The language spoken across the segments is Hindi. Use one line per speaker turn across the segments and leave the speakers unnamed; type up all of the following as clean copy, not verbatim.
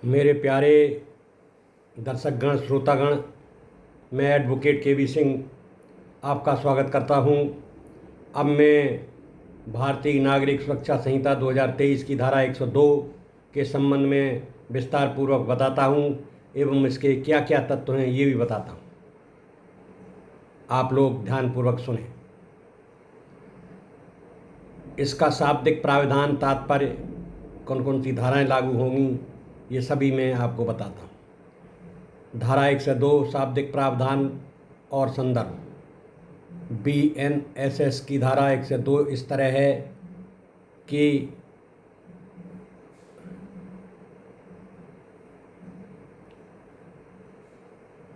मेरे प्यारे दर्शकगण, श्रोतागण, मैं एडवोकेट के.वी. सिंह आपका स्वागत करता हूं। अब मैं भारतीय नागरिक सुरक्षा संहिता 2023 की धारा 102 के संबंध में विस्तार पूर्वक बताता हूं एवं इसके क्या क्या तत्व हैं ये भी बताता हूं। आप लोग ध्यानपूर्वक सुनें। इसका शाब्दिक प्रावधान, तात्पर्य, कौन कौन सी धाराएं लागू होंगी, ये सभी मैं आपको बताता हूँ। धारा 102 शाब्दिक प्रावधान और संदर्भ। BNSS की धारा 102 इस तरह है कि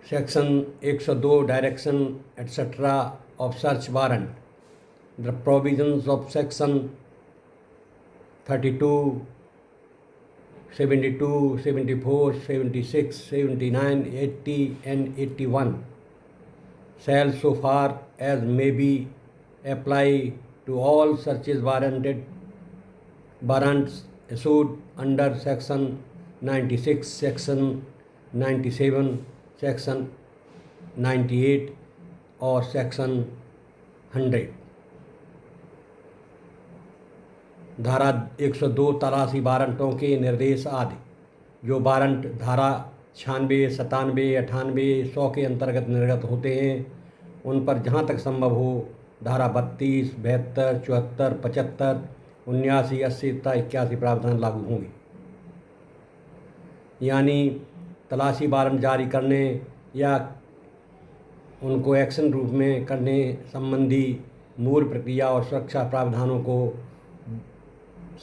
section 102 direction etcetera of search warrant, the provisions of section 32, 72, 74, 76, 79, 80 and 81 shall so far as may be apply to all searches warrants issued under section 96, section 97, section 98 और section 100। धारा 102 तलाशी वारंटों के निर्देश आदि। जो वारंट धारा 96, 97, 98, 100 के अंतर्गत निर्गत होते हैं उन पर जहाँ तक संभव हो धारा 32, 72, 74, 75, 79, 80 तथा 81 प्रावधान लागू होंगे। यानी तलाशी वारंट जारी करने या उनको एक्शन रूप में करने संबंधी मूल प्रक्रिया और सुरक्षा प्रावधानों को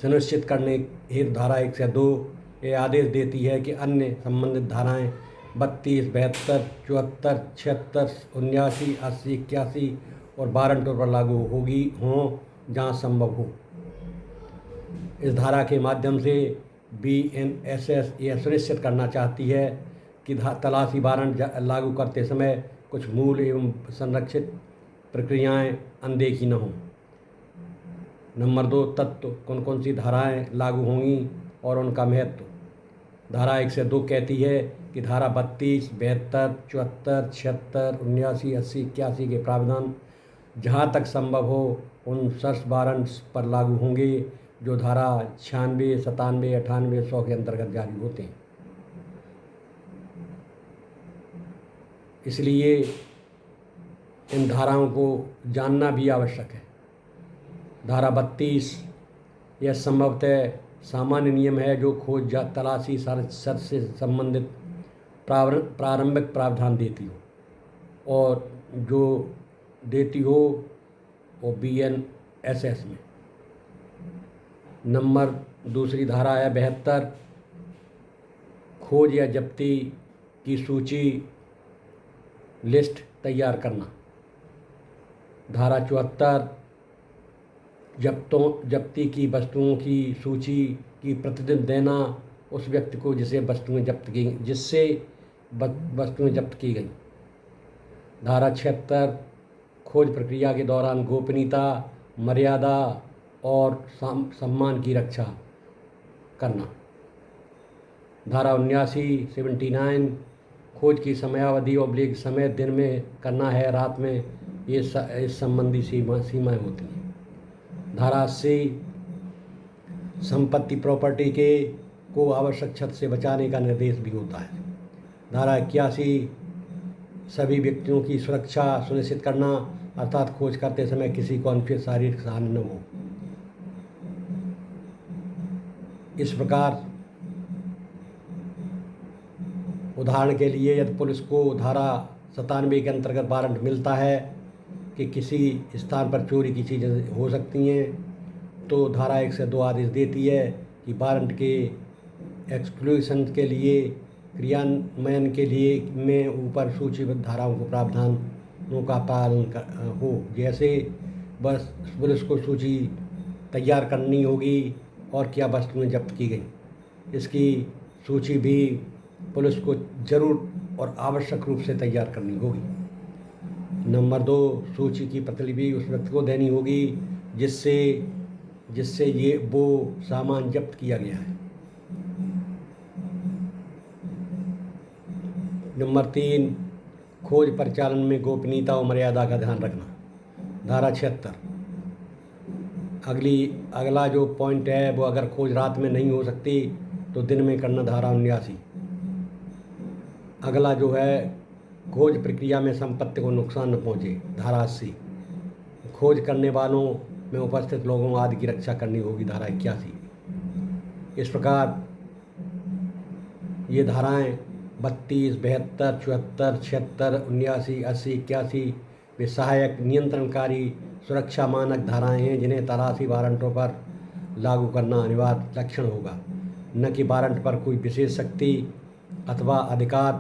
सुनिश्चित करने हेतु धारा 102 ये आदेश देती है कि अन्य संबंधित धाराएं 32, 72, 74, 76, 79, 80, 81 और वारंटों पर लागू हों जहाँ संभव हो। इस धारा के माध्यम से BNSS यह सुनिश्चित करना चाहती है कि तलाशी वारंट लागू करते समय कुछ मूल एवं संरक्षित प्रक्रियाएं अनदेखी न हों। नंबर 2, तत्व। कौन कौन सी धाराएं लागू होंगी और उनका महत्व। धारा 102 कहती है कि धारा 32, 72, 74, 76, 79, 80, 81 के प्रावधान जहाँ तक संभव हो उन सर्च वारंट्स पर लागू होंगे जो धारा 96, 97, 98, 100 के अंतर्गत जारी होते हैं। इसलिए इन धाराओं को जानना भी आवश्यक है। धारा 32 यह संभवतः सामान्य नियम है जो खोज तलाशी सर्च से संबंधित प्रारंभिक प्रावधान देती हो और जो देती हो वो BNSS में। नंबर दूसरी धारा है 72, खोज या जब्ती की सूची लिस्ट तैयार करना। धारा 74, जब्ती की वस्तुओं की सूची की प्रतिदिन देना उस व्यक्ति को जिससे वस्तुएं जब्त की गई। धारा 76, खोज प्रक्रिया के दौरान गोपनीयता, मर्यादा और सम्मान की रक्षा करना। धारा 79, 79, खोज की समयावधि और समय दिन में करना है, रात में, ये इस संबंधी सीमाएं होती हैं। धारा 80, संपत्ति प्रॉपर्टी को आवश्यक क्षति से बचाने का निर्देश भी होता है। धारा 81, सभी व्यक्तियों की सुरक्षा सुनिश्चित करना, अर्थात खोज करते समय किसी को अनुचित शारीरिक हानि न हो। इस प्रकार उदाहरण के लिए यदि पुलिस को धारा 97 के अंतर्गत वारंट मिलता है कि किसी स्थान पर चोरी की चीज़ें हो सकती हैं तो धारा 102 आदेश देती है कि वारंट के एक्सक्लूशन के लिए क्रियान्वयन के लिए में ऊपर सूचीबद्ध धाराओं को प्रावधानों का पालन हो। जैसे बस पुलिस को सूची तैयार करनी होगी और क्या वस्तुएं जब्त की गई, इसकी सूची भी पुलिस को जरूर और आवश्यक रूप से तैयार करनी होगी। नंबर 2, सूची की प्रतिलिपि उस व्यक्ति को देनी होगी जिससे वो सामान जब्त किया गया है। नंबर 3, खोज परिचालन में गोपनीयता और मर्यादा का ध्यान रखना, धारा 76। अगला जो पॉइंट है वो, अगर खोज रात में नहीं हो सकती तो दिन में करना, धारा 79। अगला जो है, खोज प्रक्रिया में संपत्ति को नुकसान न पहुंचे, धारा 80। खोज करने वालों में उपस्थित लोगों आदि की रक्षा करनी होगी, धारा 81। इस प्रकार ये धाराएं 32, 72, 74, 76, 79, 80, 81 वे सहायक नियंत्रणकारी सुरक्षा मानक धाराएं हैं जिन्हें तलाशी वारंटों पर लागू करना अनिवार्य लक्षण होगा, न कि वारंट पर कोई विशेष शक्ति अथवा अधिकार।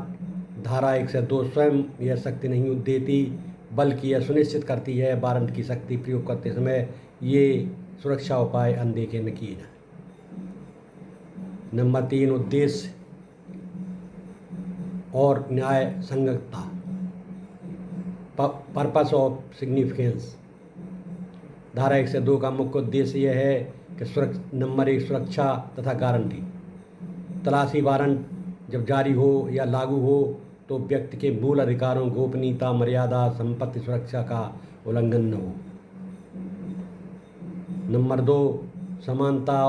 धारा 1 से 2 स्वयं यह शक्ति नहीं देती, बल्कि यह सुनिश्चित करती है वारंट की शक्ति प्रयोग करते समय ये सुरक्षा उपाय अनदेखे न किए जाएं। नंबर 3, उद्देश्य और न्याय संगतता, पर्पस ऑफ सिग्निफिकेंस। धारा 1 से 2 का मुख्य उद्देश्य यह है कि नंबर 1, सुरक्षा तथा गारंटी। तलाशी वारंट जब जारी हो या लागू हो तो व्यक्ति के मूल अधिकारों, गोपनीयता, मर्यादा, संपत्ति सुरक्षा का उल्लंघन न हो। नंबर 2, समानता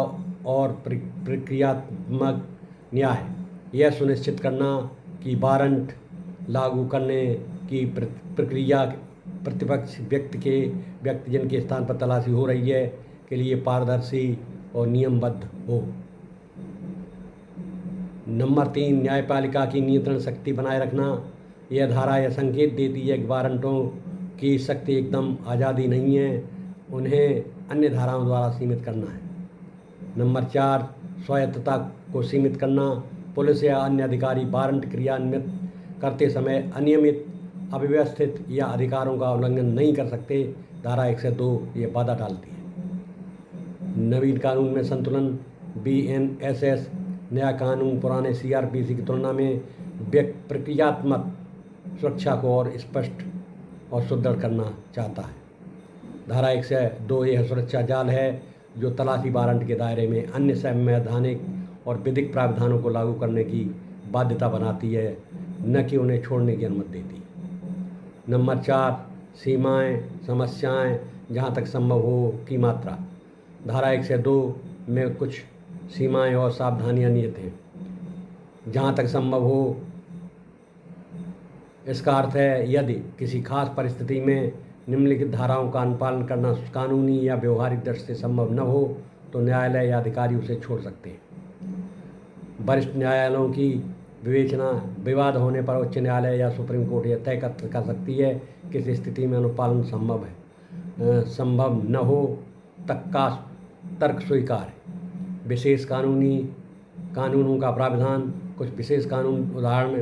और प्रक्रियात्मक न्याय। यह सुनिश्चित करना कि वारंट लागू करने की प्रक्रिया प्रतिपक्ष व्यक्ति जिनके स्थान पर तलाशी हो रही है के लिए पारदर्शी और नियमबद्ध हो। नंबर 3, न्यायपालिका की नियंत्रण शक्ति बनाए रखना। यह धारा यह संकेत देती है कि वारंटों की शक्ति एकदम आज़ादी नहीं है, उन्हें अन्य धाराओं द्वारा सीमित करना है। नंबर 4, स्वायत्तता को सीमित करना। पुलिस या अन्य अधिकारी वारंट क्रियान्वित करते समय अनियमित, अव्यवस्थित या अधिकारों का उल्लंघन नहीं कर सकते। धारा 1 से 2 ये बाधा डालती है। नवीन कानून में संतुलन। BNSS नया कानून पुराने CRPC की तुलना में प्रक्रियात्मक सुरक्षा को और स्पष्ट और सुदृढ़ करना चाहता है। धारा 1 से 2 यह सुरक्षा जाल है जो तलाशी वारंट के दायरे में अन्य संवैधानिक और विधिक प्रावधानों को लागू करने की बाध्यता बनाती है, न कि उन्हें छोड़ने की अनुमति देती। नंबर 4, सीमाएं, समस्याएं, जहां तक संभव हो की मात्रा। धारा 1 से 2 में कुछ सीमाएं और सावधानियां निहित हैं। जहां तक संभव हो, इसका अर्थ है यदि किसी खास परिस्थिति में निम्नलिखित धाराओं का अनुपालन करना कानूनी या व्यवहारिक दृष्टि से संभव न हो तो न्यायालय या अधिकारी उसे छोड़ सकते हैं। वरिष्ठ न्यायालयों की विवेचना। विवाद होने पर उच्च न्यायालय या सुप्रीम कोर्ट यह तय कर सकती है किस स्थिति में अनुपालन संभव न हो तक का तर्क स्वीकार है। विशेष कानूनों का प्रावधान। कुछ विशेष कानून, उदाहरण में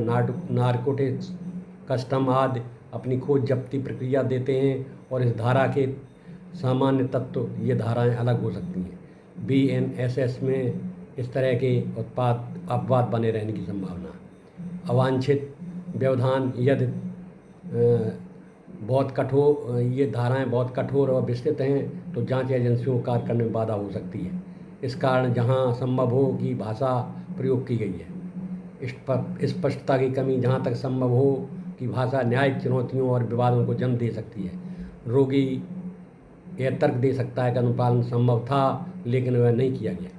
नारकोटिक्स, कस्टम आदि, अपनी खोज जब्ती प्रक्रिया देते हैं और इस धारा के सामान्य तत्व ये धाराएं अलग हो सकती हैं। BNSS में इस तरह के अपवाद बने रहने की संभावना। अवांछित व्यवधान। यदि ये धाराएं बहुत कठोर और विस्तृत हैं तो जांच एजेंसियों को कार्य करने में बाधा हो सकती है। इस कारण जहां संभव हो की भाषा प्रयोग की गई है। स्पष्टता की कमी। जहां तक संभव हो कि भाषा न्यायिक चुनौतियों और विवादों को जन्म दे सकती है। रोगी यह तर्क दे सकता है कि अनुपालन संभव था लेकिन वह नहीं किया गया।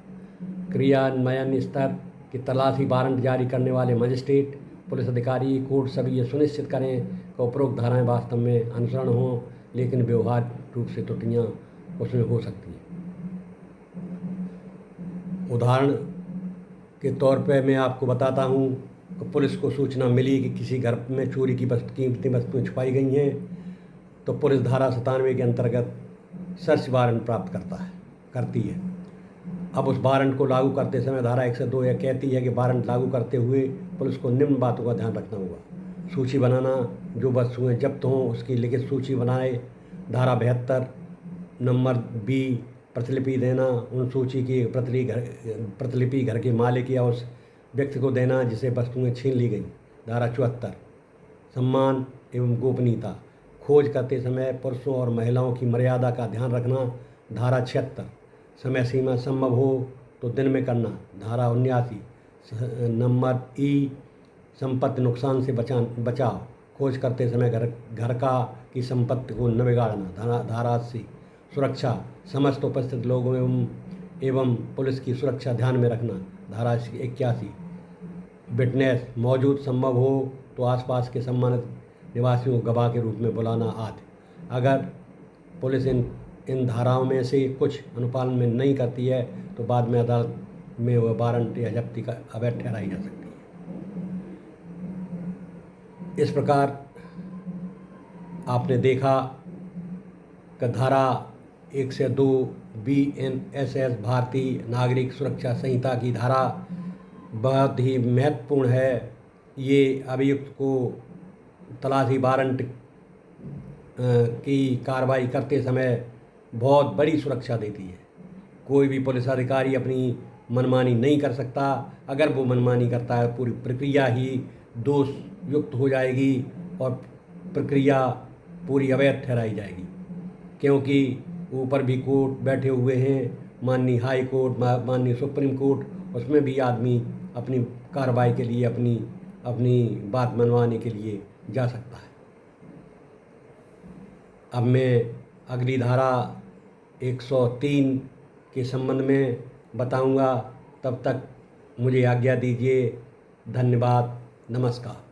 क्रियान्वयन स्तर की तलाशी वारंट जारी करने वाले मजिस्ट्रेट, पुलिस अधिकारी, कोर्ट सभी ये सुनिश्चित करें कि उपरोक्त धाराएं वास्तव में अनुसरण हों, लेकिन व्यवहारिक रूप से त्रुटियां उसमें हो सकती हैं। उदाहरण के तौर पे मैं आपको बताता हूँ कि पुलिस को सूचना मिली कि किसी घर में चोरी की कीमती वस्तुएं छुपाई गई हैं तो पुलिस धारा 97 के अंतर्गत सर्च वारंट प्राप्त करती है। अब उस वारंट को लागू करते समय धारा 1 से 2 यह कहती है कि वारंट लागू करते हुए पुलिस को निम्न बातों का ध्यान रखना होगा। सूची बनाना, जो वस्तुएं जब्त हों उसकी लिखित सूची बनाए। धारा 72। नंबर B, प्रतिलिपि देना। उन सूची की प्रतिलिपि घर के मालिक या उस व्यक्ति को देना जिसे वस्तुएं छीन ली गई। धारा 74। सम्मान एवं गोपनीयता। खोज करते समय पुरुषों और महिलाओं की मर्यादा का ध्यान रखना। धारा 76। समय सीमा संभव हो तो दिन में करना। धारा 79। नंबर E, संपत्ति नुकसान से बचाव, खोज करते समय घर का की संपत्ति को न बिगाड़ना। धारा 80 सुरक्षा, समस्त उपस्थित लोगों एवं पुलिस की सुरक्षा ध्यान में रखना। धारा 81 विटनेस, मौजूद संभव हो तो आसपास के सम्मानित निवासियों को गवाह के रूप में बुलाना आदि। अगर पुलिस इन धाराओं में से कुछ अनुपालन में नहीं करती है तो बाद में अदालत में वह वारंट या जब्ती का अवैध ठहराई जा सकती है। इस प्रकार आपने देखा कि धारा 1 से 2 BNSS भारतीय नागरिक सुरक्षा संहिता की धारा बहुत ही महत्वपूर्ण है। ये अभियुक्त को तलाशी वारंट की कार्रवाई करते समय बहुत बड़ी सुरक्षा देती है। कोई भी पुलिस अधिकारी अपनी मनमानी नहीं कर सकता। अगर वो मनमानी करता है पूरी प्रक्रिया ही दोष युक्त हो जाएगी और प्रक्रिया पूरी अवैध ठहराई जाएगी, क्योंकि ऊपर भी कोर्ट बैठे हुए हैं, माननीय हाई कोर्ट, माननीय सुप्रीम कोर्ट, उसमें भी आदमी अपनी कार्रवाई के लिए अपनी बात मनवाने के लिए जा सकता है। अब मैं अगली धारा 103 के संबंध में बताऊंगा। तब तक मुझे आज्ञा दीजिए। धन्यवाद। नमस्कार।